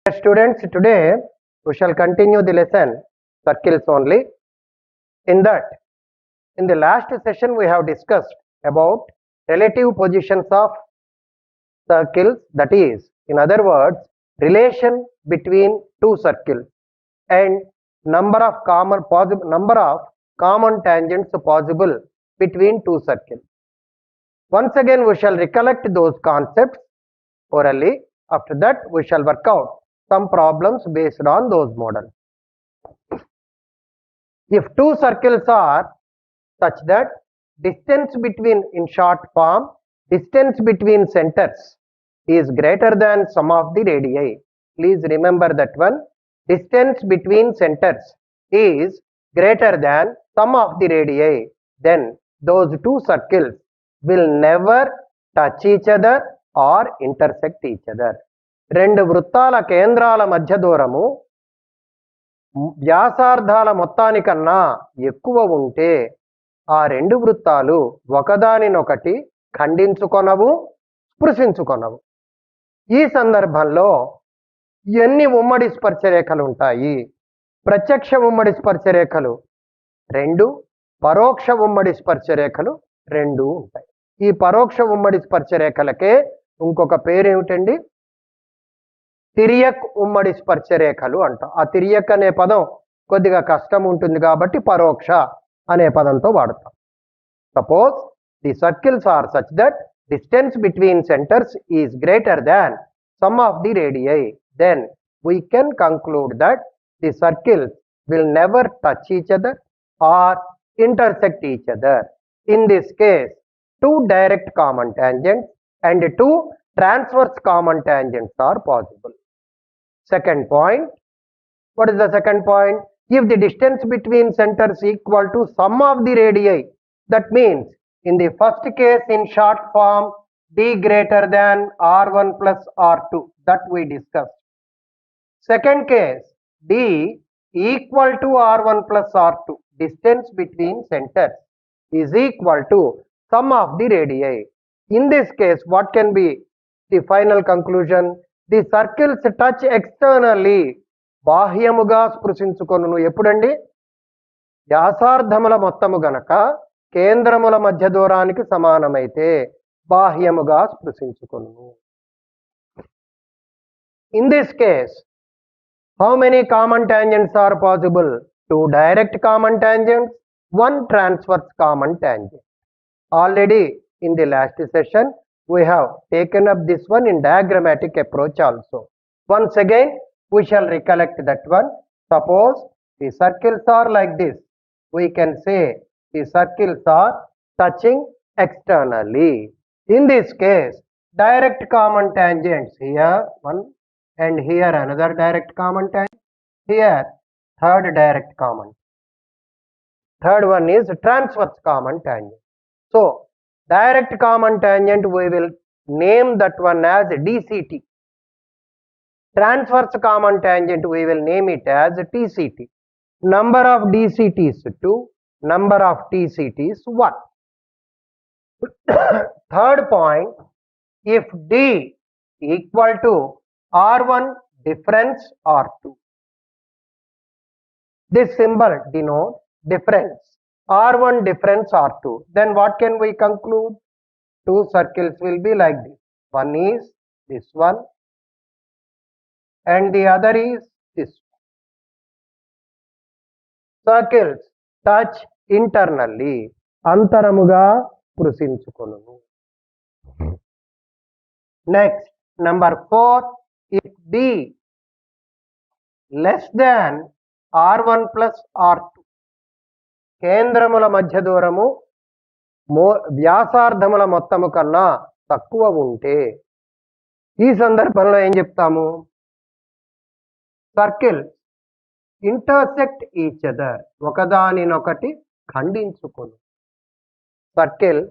Students, today we shall continue the lesson circles only. In the last session we have discussed about relative positions of circles, that is, in other words, relation between two circles and number of common tangents possible between two circles. Once again we shall recollect those concepts orally. After that we shall work out some problems based on those models. If two circles are such that distance between, in short form, distance between centers is greater than sum of the radii. Please remember that one. Distance between centers is greater than sum of the radii. Then those two circles will never touch each other or intersect each other. రెండు వృత్తాల కేంద్రాల మధ్య దూరము వ్యాసార్థాల మొత్తానికన్నా ఎక్కువ ఉంటే ఆ రెండు వృత్తాలు ఒకదానినొకటి ఖండించుకొనవు, స్పృశించుకొనవు. ఈ సందర్భంలో ఎన్ని ఉమ్మడి స్పర్శరేఖలు ఉంటాయి? ప్రత్యక్ష ఉమ్మడి స్పర్శరేఖలు 2, పరోక్ష ఉమ్మడి స్పర్శరేఖలు 2 ఉంటాయి. ఈ పరోక్ష ఉమ్మడి స్పర్శరేఖలకే ఇంకొక పేరు ఏమిటండి? తిరియక్ ఉమ్మడి స్పర్శరేఖలు అంటాం. ఆ తిరియక్ అనే పదం కొద్దిగా కష్టం ఉంటుంది కాబట్టి పరోక్ష అనే పదంతో వాడతాం. Suppose the circles are such that distance between centers is greater than sum of the radii, then we can conclude that the circles will never touch each other or intersect each other. In this case, two direct common tangents and two transverse common tangents are possible. Second point, what is the second point? If the distance between centers equal to sum of the radii, that means in the first case in short form d greater than r1 plus r2, that we discussed. Second case, d equal to r1 plus r2, distance between centers is equal to sum of the radii. In this case, what can be the final conclusion? The circles touch externally, బాహ్యముగా స్పృశించుకొనును. ఎప్పుడండి? వ్యాసార్థముల మొత్తము గనక కేంద్రముల మధ్య దూరానికి సమానమైతే బాహ్యముగా స్పృశించుకొనును. In this case, how many common tangents are possible? 2 direct common tangents, 1 transverse common tangent. Already in the last session we have taken up this one in diagrammatic approach also. Once again we shall recollect that one. Suppose the circles are like this, we can say the circles are touching externally. In this case, direct common tangents, here one and here another direct common tangent, here third direct common, third one is transverse common tangent. So direct common tangent we will name that one as DCT. Transverse common tangent we will name it as TCT. Number of DCTs 2, number of TCTs 1. Third point, if D equal to R1 difference R2, this symbol denotes difference, R1 difference R2, then what can we conclude? Two circles will be like this. One is this one and the other is this one. Circles touch internally, antaramuga స్పృశించుకొనును. Next, number 4, if D less than R1 plus R2, కేంద్రముల మధ్య దూరము వ్యాసార్థముల మొత్తము కన్నా తక్కువ ఉంటే ఈ సందర్భంలో ఏం చెప్తాము? సర్కిల్స్ ఇంటర్సెక్ట్ ఈచ్ అదర్, ఒకదానినొకటి ఖండించుకొను. Circles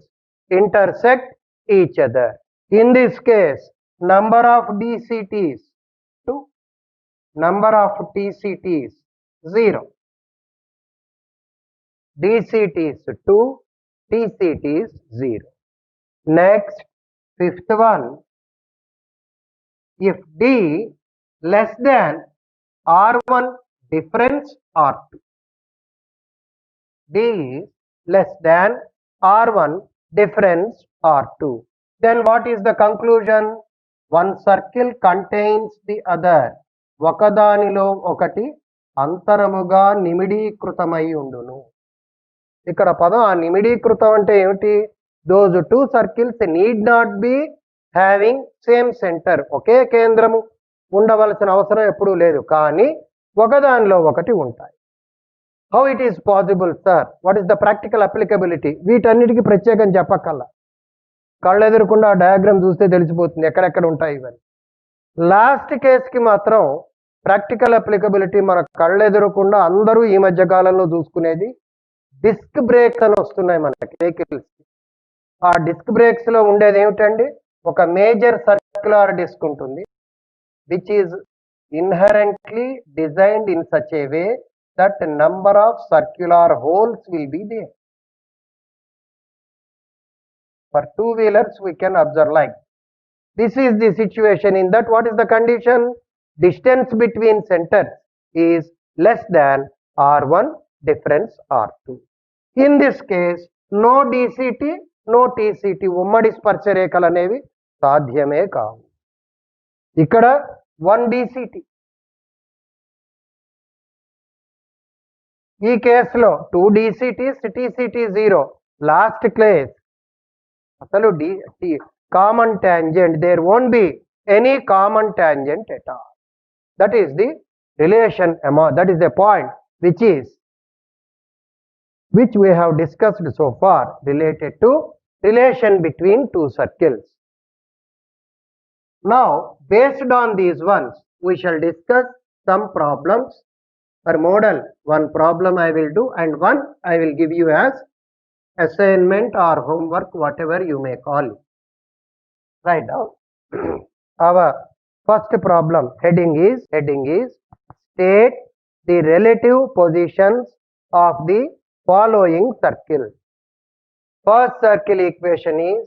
intersect each other. In this case, number of DCTs 2, number of TCTs 0. DCTs 2, TCTs 0. Next, fifth one, if D less than R1 difference R2. D is less than R1 difference R2. Then what is the conclusion? One circle contains the other. ఒకదానిలో ఒకటి అంతరముగా నిమిడీకృతమై ఉండును. ఇక్కడ పదం ఆ నిమిడీకృతం అంటే ఏమిటి? those two circles need not be having same center. ఒకే కేంద్రము ఉండవలసిన అవసరం ఎప్పుడూ లేదు, కానీ ఒకదానిలో ఒకటి ఉంటాయి. How it is possible sir? What is the practical applicability? వీటన్నిటికీ ప్రత్యేకం చెప్పక్కల్లా, కళ్ళెదురకుండా ఆ డయాగ్రామ్ చూస్తే తెలిసిపోతుంది ఎక్కడెక్కడ ఉంటాయి ఇవన్నీ. లాస్ట్ కేసుకి మాత్రం ప్రాక్టికల్ అప్లికబిలిటీ మన కళ్ళెదురకుండా అందరూ ఈ మధ్య కాలంలో చూసుకునేది డిస్క్ బ్రేక్స్ అని వస్తున్నాయి మనకి వెహికల్స్. ఆ డిస్క్ బ్రేక్స్ లో ఉండేది ఏమిటండి? ఒక మేజర్ సర్క్యులర్ డిస్క్ ఉంటుంది, which is inherently designed in such a way that number of circular holes will be there. For two-wheelers we can observe like this is the situation. In that, what is the condition? Distance between centers is less than R1 difference R2. In this case, no DCT, no TCT, ఉమ్మడి స్పర్శ రేఖలు అనేవి సాధ్యమే కావు. ఇక్కడ 1 DCT, ఈ కేసులో 2 DCTs, TCT 0. Last case అసలు common tangent, there won't be any common tangent at all. That is the relation amount, that is the point which we have discussed so far related to relation between two circles. Now, based on these ones, we shall discuss some problems per model. One problem I will do and one I will give you as assignment or homework, whatever you may call it. Write down. Our first problem heading is state the relative positions of the following circle. First circle equation is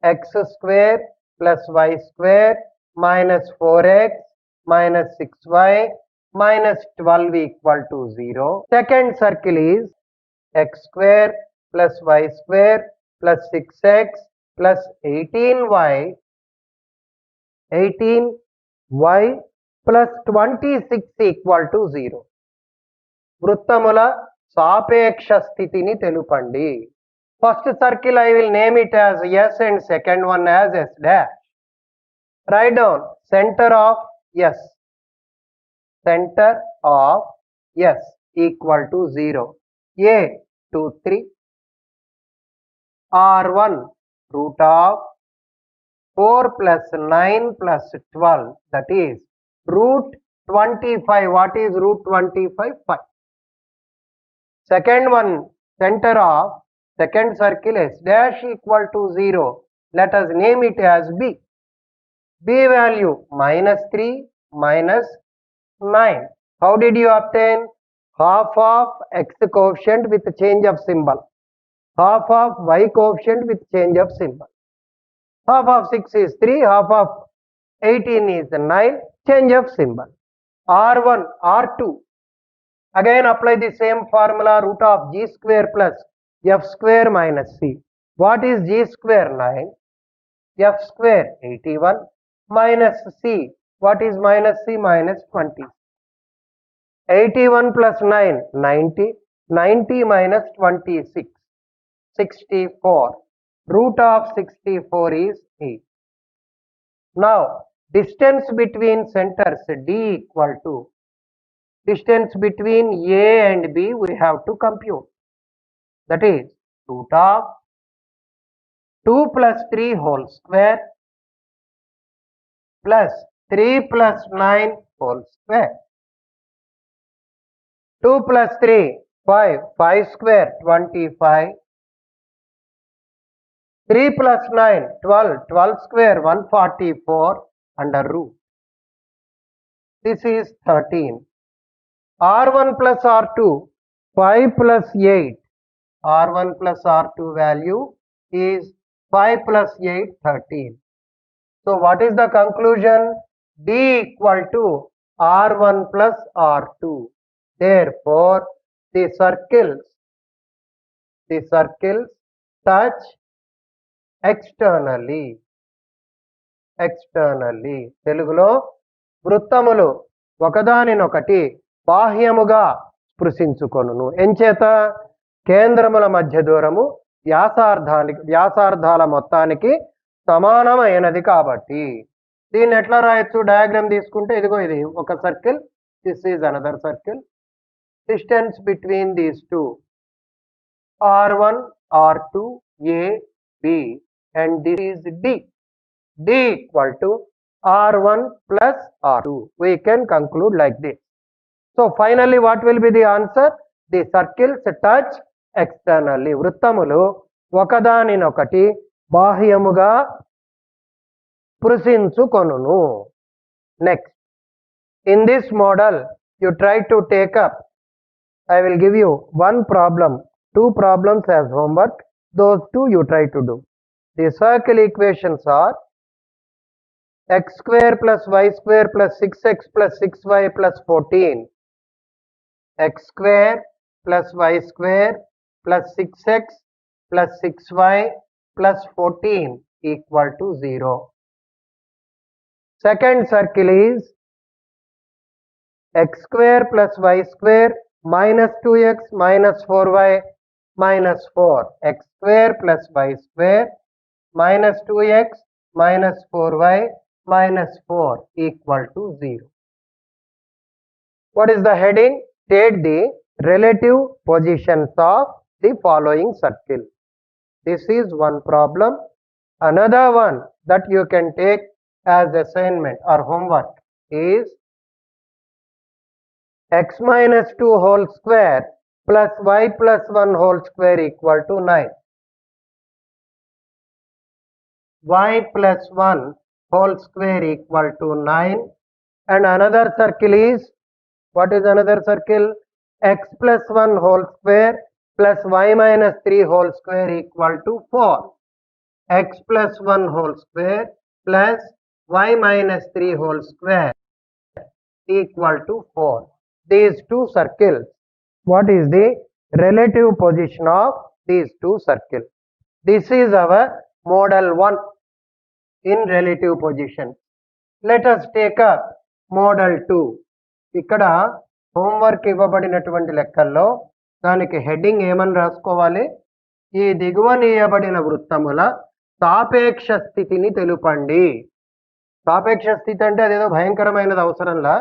x square plus y square minus 4x minus 6y minus 12 equal to 0. Second circle is x square plus y square plus 6x plus 18y plus 26 equal to 0. వృత్తముల సాపేక్ష స్థితిని తెలుపండి. First circle I will name it as S and second one as S dash. Write down center of S. Center of S equal to 0. A 2 3. R1 root of 4 plus 9 plus 12, that is root 25. What is root 25? 5. Second one, center of second circle S dash equal to 0. Let us name it as B. B value minus 3 minus 9. How did you obtain? Half of x coefficient with change of symbol, half of y coefficient with change of symbol. Half of 6 is 3, half of 18 is 9, change of symbol. R1, R2. Again apply the same formula, root of g square plus f square minus c. What is g square? 9. F square 81 minus c. What is minus c? Minus 20. 81 plus 9, 90. 90 minus 26, 64. Root of 64 is 8. Now, distance between centers D equal to, distance between A and B we have to compute. That is root of 2 plus 3 whole square plus 3 plus 9 whole square. 2 plus 3, 5. 5 square, 25. 3 plus 9, 12. 12 square, 144 under root. This is 13. R1 plus R2, 5 plus 8. R1 plus R2 value is 5 plus 8, 13. So what is the conclusion? D equal to R1 plus R2. Therefore, the circles touch externally. తెలుగులో వృత్తములు ఒకదానినొకటి బాహ్యముగా స్పృశించుకొనును. ఎంచేత కేంద్రముల మధ్య దూరము వ్యాసార్థాల మొత్తానికి సమానమైనది కాబట్టి. దీన్ని ఎట్లా రాయొచ్చు? డయాగ్రామ్ తీసుకుంటే ఇదిగో ఇది ఒక circle, this is another circle. Distance between these two R1, R2, A, B and this is D. D equal to R1 plus R2. We can conclude like this. So finally what will be the answer? The circles touch externally. వృత్తములు ఒకదానినొకటి బాహ్యముగా స్పృశించుకొనును. Next, in this model you try to take up, I will give you one problem, two problems as homework. Those two you try to do. The circle equations are x square plus y square plus 6x plus 6y plus 14. X square plus y square plus 6x plus 6y plus 14 equal to 0. Second circle is x square plus y square minus 2x minus 4y minus 4. X square plus y square minus 2x minus 4y minus 4 equal to 0. What is the heading? State the relative positions of the following circle. This is one problem. Another one that you can take as assignment or homework is x minus 2 whole square plus y plus 1 whole square equal to 9. Y plus 1 whole square equal to 9. And another circle is, what is another circle? X plus 1 whole square plus y minus 3 whole square equal to 4. X plus 1 whole square plus y minus 3 whole square equal to 4. These two circles, what is the relative position of these two circles? This is our model 1 in relative position. Let us take up model 2. ఇక్కడ homework ఇవ్వబడినటువంటి లెక్కల్లో దానికి heading ఏమని రాసుకోవాలి? ఈ దిగువనీయబడిన వృత్తముల సాపేక్ష స్థితిని తెలుపండి. సాపేక్ష స్థితి అంటే అదేదో భయంకరమైనది అవసరంలా.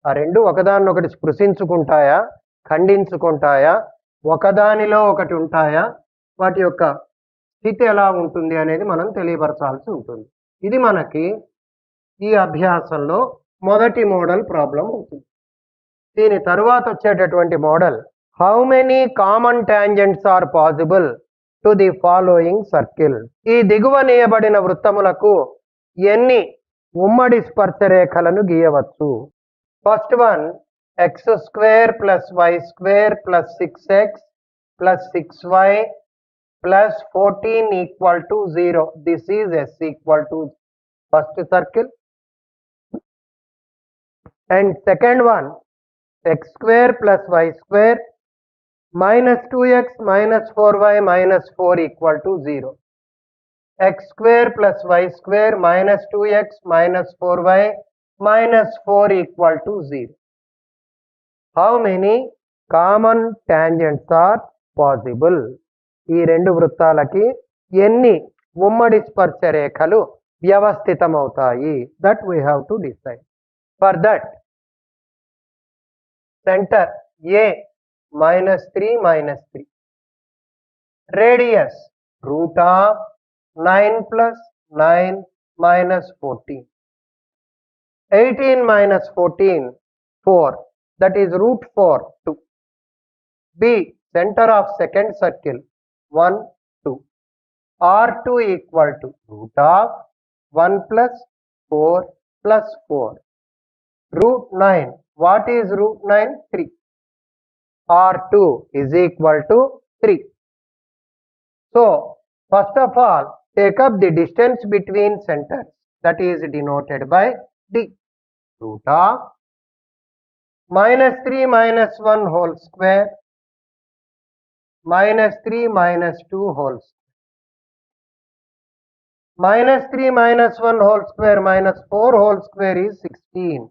ఆ రెండు ఒకదాన్నొకటి స్పృశించుకుంటాయా, ఖండించుకుంటాయా, ఒకదానిలో ఒకటి ఉంటాయా, వాటి యొక్క స్థితి ఎలా ఉంటుంది అనేది మనం తెలియపరచాల్సి ఉంటుంది. ఇది మనకి ఈ అభ్యాసంలో మొదటి మోడల్ ప్రాబ్లం అవుతుంది. దీని తరువాత వచ్చేటటువంటి model, how many common tangents are possible to the following circle. ఈ దిగువనీయబడిన వృత్తములకు ఎన్ని ఉమ్మడి స్పర్శరేఖలను గీయవచ్చు? First one, x square plus y square plus 6x plus 6y plus 14 equal to 0. This is S equal to first circle. And second one, x square plus y square minus 2x minus 4y minus 4 equal to 0. X square plus y square minus 2x minus 4y minus 4 equal to 0. How many common tangents are possible? ఈ రెండు వృత్తాలకి ఎన్ని ఉమ్మడి స్పర్శరేఖలు వ్యవస్థితమవుతాయి? That we have to decide. For that, centre A -3 -3, radius √9 + 9 - 14, 18 - 14 4, that is √4 2. B, center of second circle 1 2, R2 equal to √1 + 4 + 4, √9. What is √9? 3. R2 is equal to 3. So first of all, take up the distance between centers, that is denoted by D. root of minus 3 minus 1 whole square minus 3 minus 2 whole square. Minus 3 minus 1 whole square minus 4 whole square is 16.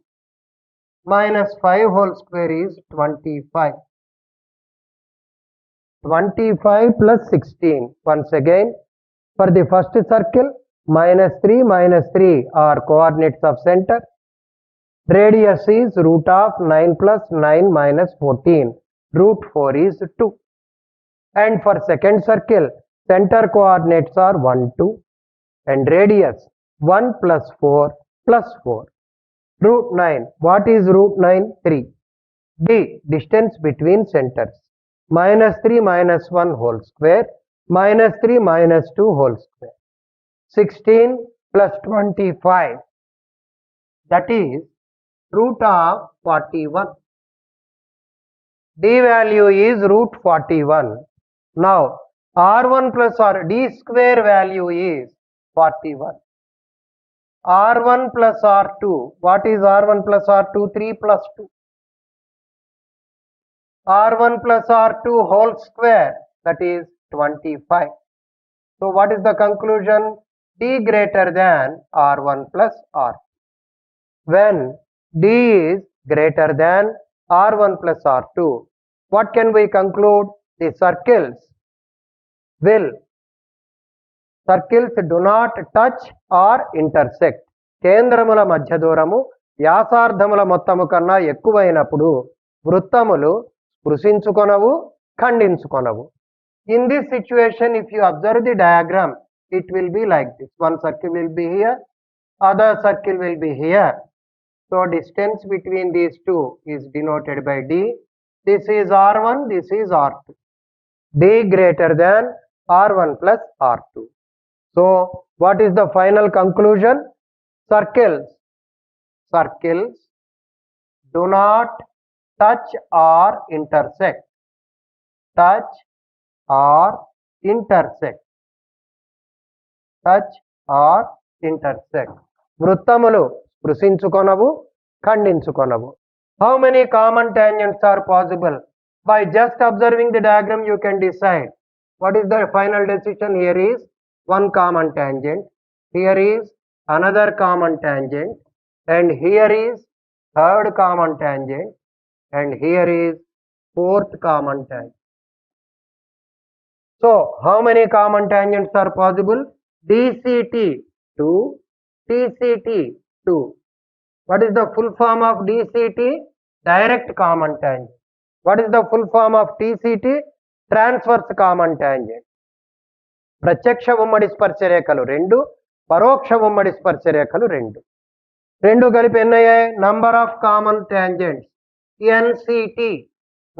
Minus 5 whole square is 25. 25 plus 16. Once again, for the first circle, minus 3 are coordinates of center. Radius is root of 9 plus 9 minus 14. Root 4 is 2. And for second circle, center coordinates are 1, 2. And radius 1 plus 4 plus 4. Root 9. What is root 9? 3. D. Distance between centers. Minus 3 minus 1 whole square. Minus 3 minus 2 whole square. 16 plus 25. That is root of 41. D value is root 41. Now R1 plus R, D square value is 41. R1 plus R2. What is R1 plus R2? 3 plus 2. R1 plus R2 whole square, that is 25. So what is the conclusion? D greater than R1 plus R2. When D is greater than R1 plus R2, what can we conclude? The circles do not touch or intersect. కేంద్రముల మధ్య దూరము వ్యాసార్థముల మొత్తము కన్నా ఎక్కువైనప్పుడు వృత్తములు స్పృశించుకొనవు, ఖండించుకొనవు. In this situation, if you observe the diagram, it will be like this. One circle will be here, other circle will be here. So distance between these two is denoted by D. This is R1, this is R2. D greater than R1 plus R2. So what is the final conclusion? Circles do not touch or intersect. Touch or intersect. Touch or intersect. వృత్తములు స్పృశించుకొనవు, ఖండించుకొనవు. How many common tangents are possible? By just observing the diagram you can decide. What is the final decision? Here is one common tangent, here is another common tangent, and here is third common tangent, and here is fourth common tangent. So how many common tangents are possible? DCT 2, TCT 2. What is the full form of DCT? Direct common tangent. What is the full form of TCT? Transverse common tangent. ప్రత్యక్ష ఉమ్మడి స్పర్శ రేఖలు 2, పరోక్ష ఉమ్మడి స్పర్శ రేఖలు 2. 2 కలిపి ఎన్నయ్యాయి? Number of common tangents NCT,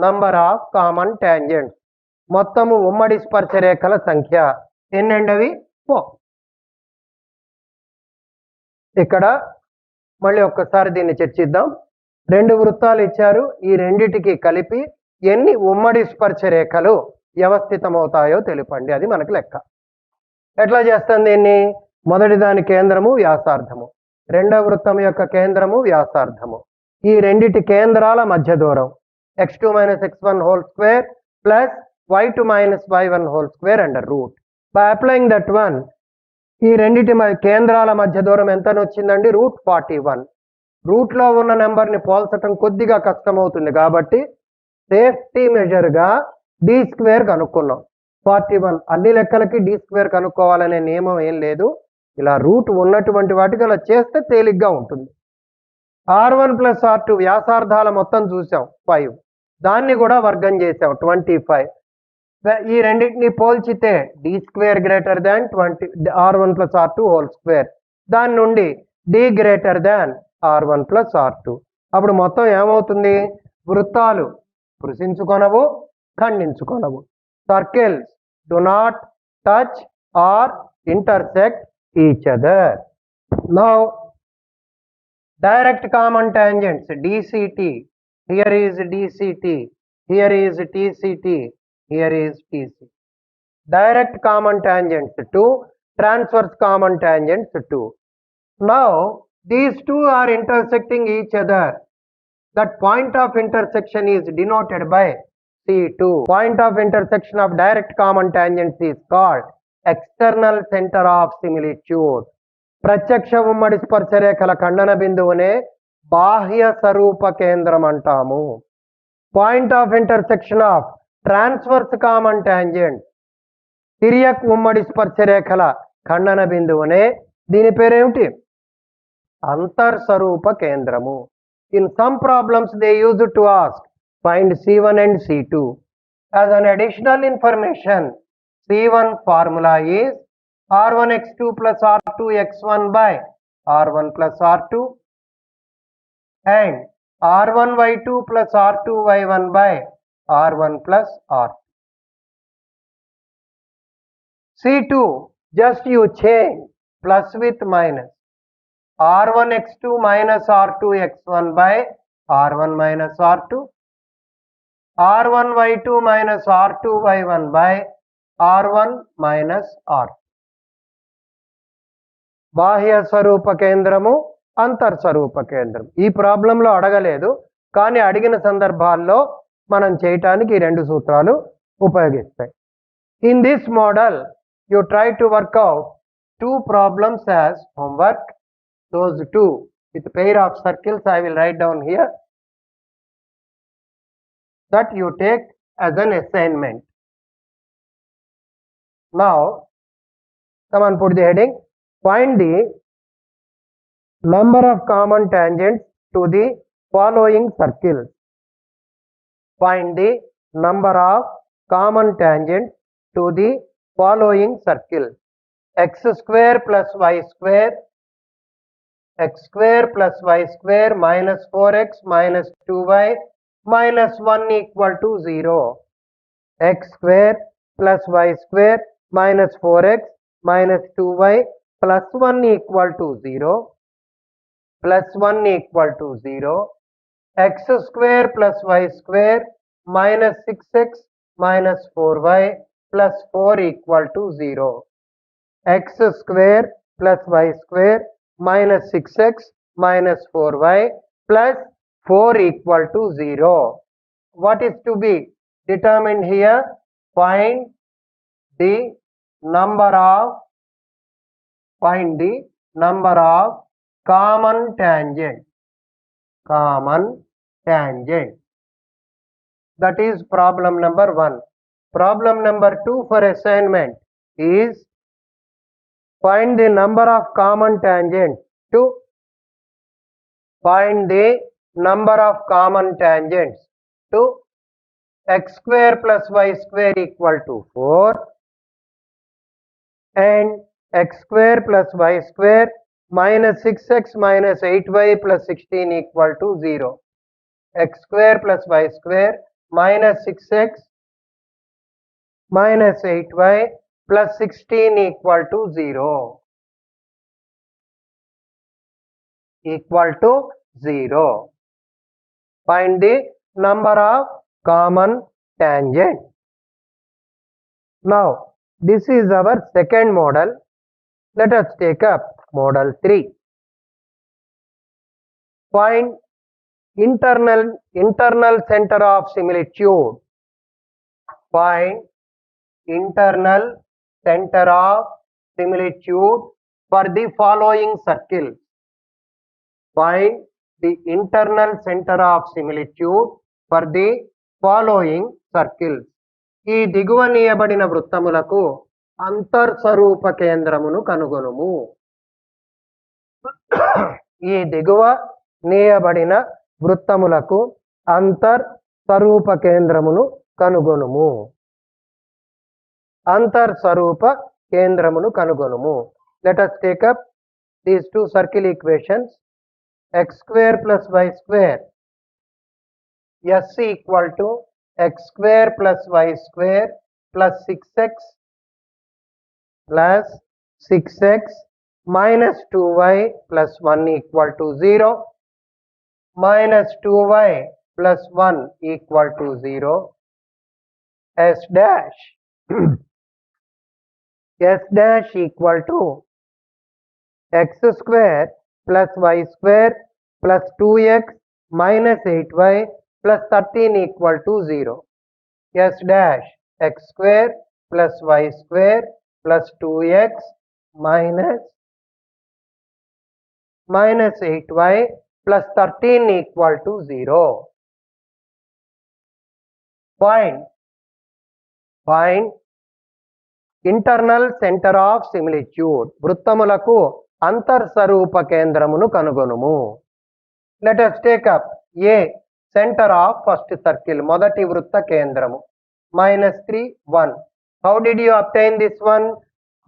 number of common tangents. మొత్తము ఉమ్మడి స్పర్శ రేఖల సంఖ్య ఎన్నండవి? 4. ఇక్కడ మళ్ళీ ఒక్కసారి దీన్ని చర్చిద్దాం. 2 వృత్తాలు ఇచ్చారు. ఈ రెండిటికి కలిపి ఎన్ని ఉమ్మడి స్పర్శ రేఖలు వ్యవస్థితమవుతాయో తెలుపండి. అది మనకు లెక్క. ఎట్లా చేస్తాం దీన్ని? మొదటి దాని కేంద్రము వ్యాసార్థము, రెండవ వృత్తం యొక్క కేంద్రము వ్యాసార్థము. ఈ రెండిటి కేంద్రాల మధ్య దూరం x2 minus x1 whole square plus y2 minus y1 whole square under root. By applying that one, ఈ రెండిటి కేంద్రాల మధ్య దూరం ఎంత వచ్చిందండి? రూట్ 41. రూట్లో ఉన్న నెంబర్ని పోల్చటం కొద్దిగా కష్టమవుతుంది కాబట్టి సేఫ్టీ మెజర్గా డి స్క్వేర్ కనుక్కున్నాం. 41 అన్ని లెక్కలకి డి స్క్వేర్ కనుక్కోవాలనే నియమం ఏం లేదు. ఇలా రూట్ ఉన్నటువంటి వాటికి అలా చేస్తే తేలిగ్గా ఉంటుంది. R1 ప్లస్ R2 వ్యాసార్థాల మొత్తం చూసాం 5, దాన్ని కూడా వర్గం చేసాం 25. ఈ రెండింటిని పోల్చితే D square greater than R1 plus R2 whole square. దాని నుండి D greater than R1 plus R2. అప్పుడు మొత్తం ఏమవుతుంది? వృత్తాలు స్పృశించుకొనవు, ఖండించుకొనవు. Circles do not touch or intersect each other. Now direct common tangents DCT. Here is DCT, here is TCT, here is TC. Direct common tangents 2, transverse common tangents 2. Now These two are intersecting each other. That point of intersection is denoted by C2. Point of intersection of direct common tangents is called external center of similitude. ప్రత్యక్ష ఉమ్మడి స్పర్శరేఖల ఖండన బిందువునే బాహ్య స్వరూప కేంద్రం అంటాము. Point of intersection of transverse common tangent తిరియక్ ఉమ్మడి స్పర్శరేఖల ఖండన బిందువునే దీని పేరేమిటి? అంతర్స్వరూప కేంద్రము. In some problems they used to ask find C1 and C2. As an additional information, C1 formula is R1x2 plus R2x1 by R1 plus R2 and R1y2 plus R2y1 by R1 plus R2. C2 just you change plus with minus. R1x2 minus R2x1 by R1 minus R2, R1y2 minus R2y1 by R1 minus R2. బాహ్య స్వరూప కేంద్రము, అంతర్స్వరూప కేంద్రం. ఈ ప్రాబ్లంలో అడగలేదు, కానీ అడిగిన సందర్భాల్లో మనం చేయటానికి ఈ రెండు సూత్రాలు ఉపయోగిస్తాయి. In this model you try to work out two problems as homework. Those two with pair of circles I will write down here, that you take as an assignment. Now someone put the heading, find the number of common tangents to the following circles. Find the number of common tangents to the following circles. X square plus y square, x square plus y square minus 4x minus 2y minus 1 equal to 0. X square plus y square minus 4x minus 2y plus 1 equal to 0. Plus 1 equal to 0. X square plus y square minus 6x minus 4y plus 4 equal to 0. X square plus y square minus 6x minus 4y plus 4 equal to 0. What is to be determined here? Find the number of common tangent. That is problem number 1. Problem number 2 for assignment is find the number of common tangents to x square plus y square equal to 4 and x square plus y square minus 6x minus 8y plus 16 equal to 0. X square plus y square minus 6x minus 8y plus 16 equal to 0. Find the number of common tangent. Now this is our second model. Let us take up model 3. Find internal center of similitude. Find internal center of similitude for the following circles. Find the internal center of similitude for the following circles. ఈ దిగువ నీయబడిన వృత్తములకు అంతర్స్వరూప కేంద్రమును కనుగొనుము. ఈ దిగువ నీయబడిన వృత్తములకు అంతర్స్వరూప కేంద్రమును కనుగొనుము. అంతర్స్వరూప కేంద్రమును కనుగొనుము. Let us take up these two circle equations. X square plus y square, S equal to x square plus y square plus 6x plus 6x minus 2y plus 1 equal to 0, minus 2y plus 1 equal to 0. S dash S dash equal to x square plus y square plus 2x minus 8y plus 13 equal to 0. S dash x square plus y square plus 2x minus 8y plus 13 equal to 0. Find internal center of similitude. వృత్తములకు అంతర్స్వరూప కేంద్రమును కనుగొనుము. Let us take up A, center of first circle, మొదటి వృత్త కేంద్రము, -3, 1. How did you obtain this one?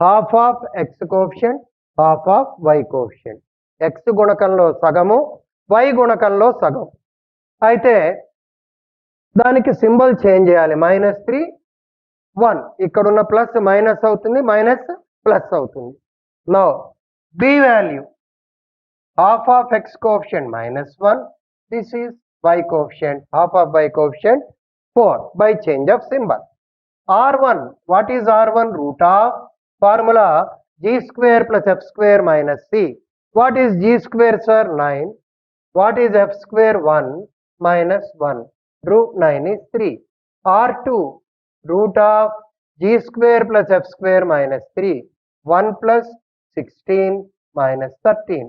Half of x coefficient, half of y coefficient. x గుణకంలో సగము, y గుణకంలో సగం. అయితే దానికి symbol change చేయాలి. -3, 1. ఇక్కడున్న plus minus అవుతుంది, మైనస్ ప్లస్ అవుతుంది. Now b value, half of x coefficient -1, this is y coefficient, half of y coefficient 4 by change of symbol. R1, what is R1? Root of formula g square plus f square minus c. What is g square, sir? 9. What is f square? 1 minus 1. Root 9 is 3. R2, root of g square plus f square minus 3. 1 plus 16 minus 13.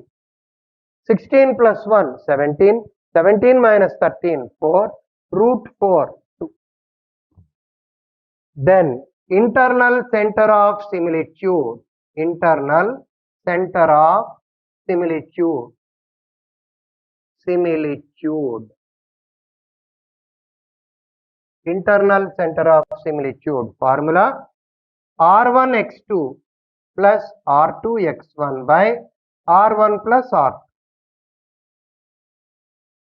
16 plus 1, 17. 17 minus 13, 4. Root 4, 2. Then internal center of similitude. Internal center of similitude. Internal center of similitude. Formula R1x2 plus R2x1 by R1 plus R2.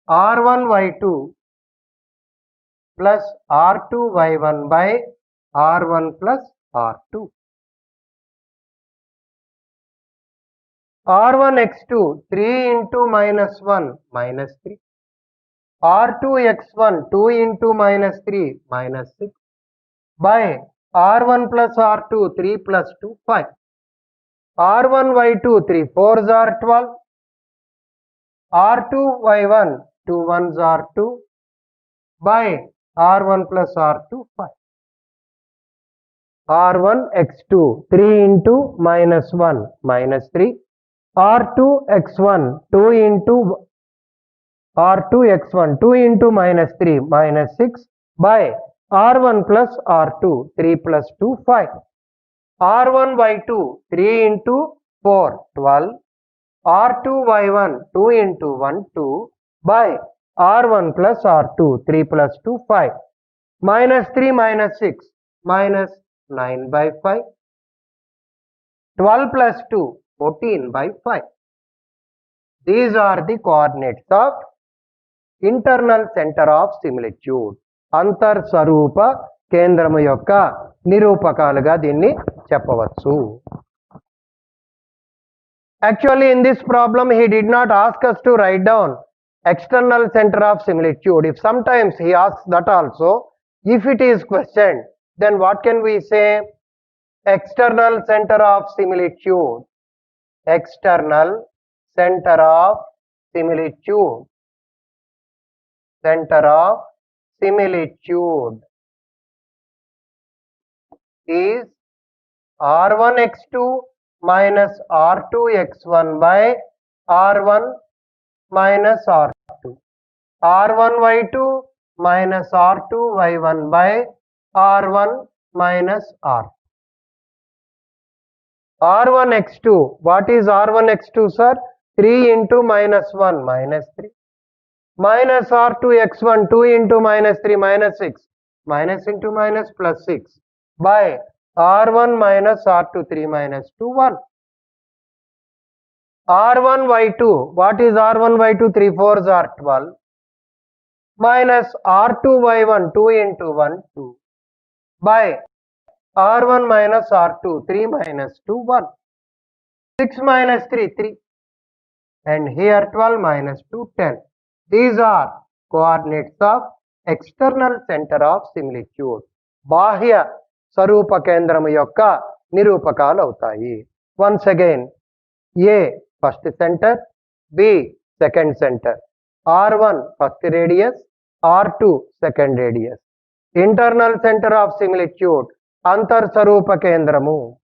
R1y2 plus R2y1 by R1 plus R2. R1x2, 3 into -1, -3. R2x1, 2 into -3, -6. By R1 plus R2, 3 plus 2, 5. R1y2, 3 4s are 12. R2y1, 2 1s are 2. By R1 plus R2, 5. R1x2, 3 into -1, -3. R2x1, 2 into R2x1, 2 into -3, -6. By R1 plus R2, 3 plus 2, 5. R1y2, 3 into 4, 12. R2y1, 2 into 1, 2. By R1 plus R2, 3 plus 2, 5. -3 minus 6, minus 9 by 5. 12 plus 2, 14 by 5. These are the coordinates of internal center of similitude. అంతర్స్వరూప కేంద్రము యొక్క నిరూపకాలుగా దీన్ని చెప్పవచ్చు. Actually, in this problem, he did not ask us to write down external center of similitude. If sometimes he asks that also, if it is questioned, then what can we say? External center of similitude. External center of similitude. Center of similitude is R1x2 minus R2x1 by R1 minus R2. R1y2 minus R2y1 by R1 minus R2. R1x2, what is R1x2, sir? 3 into -1, -3. Minus R2x1, 2 into -3, -6. Minus into minus plus 6. By R1 minus R2, 3 minus 2, 1. R1y2, what is R1y2? 3 4s are 12. Minus R2y1, 2 into 1, 2. By R1 minus R2, 3 minus 2, 1. 6 minus 3, 3. And here 12 minus 2, 10. These are coordinates of external center of similitude. బాహ్య స్వరూప కేంద్రము యొక్క నిరూపకాలు అవుతాయి. Once again, A first center, B second center, R1 first radius, R2 second radius. Internal center of similitude, antar sarupa kendramu.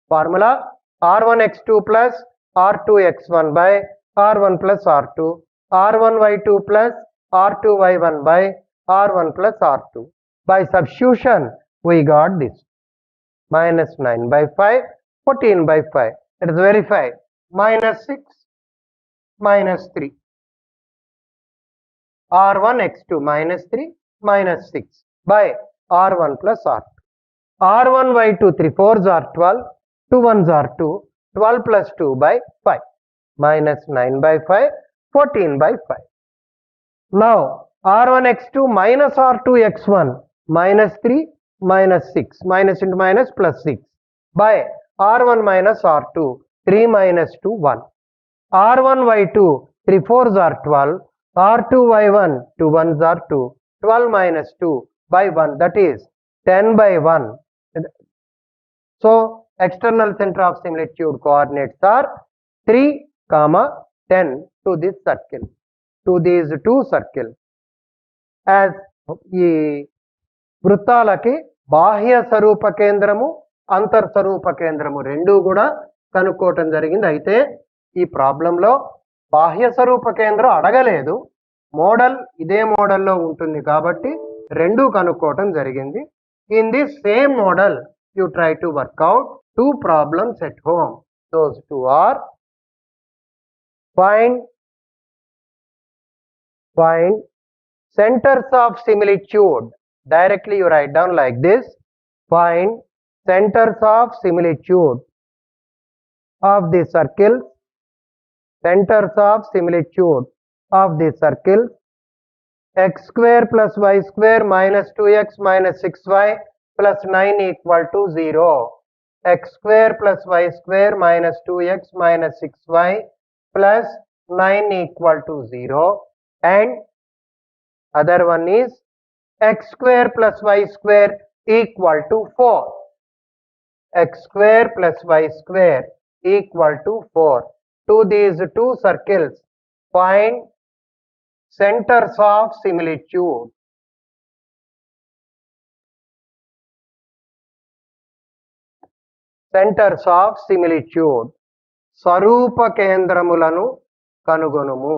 Formula R1x2 plus R2x1 by R1 plus R2, R1y2 plus R2y1 by R1 plus R2. By substitution, we got this. Minus 9 by 5, 14 by 5. Let us verify. Minus 6, minus 3. R1x2 minus 3, minus 6 by R1 plus R2. R1y2, 3 4s are 12, 2 1s are 2, 12 plus 2 by 5. Minus 9 by 5, 14 by 5. Now, R1x2 minus R2x1, minus 3, minus 6, minus into minus plus 6 by R1 minus R2, 3 minus 2, 1. R1y2, 3 4s are 12, R2y1, 2 1s are 2, 12 minus 2 by 1, that is 10 by 1. So, external center of similitude coordinates are 3, 10 to this circle, to these two circles. As ఈ వృత్తాలకి బాహ్య స్వరూప కేంద్రము అంతర్ స్వరూప కేంద్రము రెండూ కూడా కనుక్కోవటం జరిగింది. అయితే ఈ ప్రాబ్లంలో బాహ్య స్వరూప కేంద్రం అడగలేదు, మోడల్ ఇదే మోడల్లో ఉంటుంది కాబట్టి రెండూ కనుక్కోవటం జరిగింది. In this same model you try to work out two problems at home. Those two are find centers of similitude. Directly you write down like this. Find centers of similitude of the circles. Centers of similitude of the circles. X square plus y square minus 2x minus 6y plus 9 equal to 0. X square plus y square minus 2x minus 6y plus 9 equal to 0. And other one is x square plus y square equal to 4. X square plus y square equal to 4. To these two circles, find centers of similitude. Centers of similitude. స్వరూప కేంద్రములను కనుగొనుము.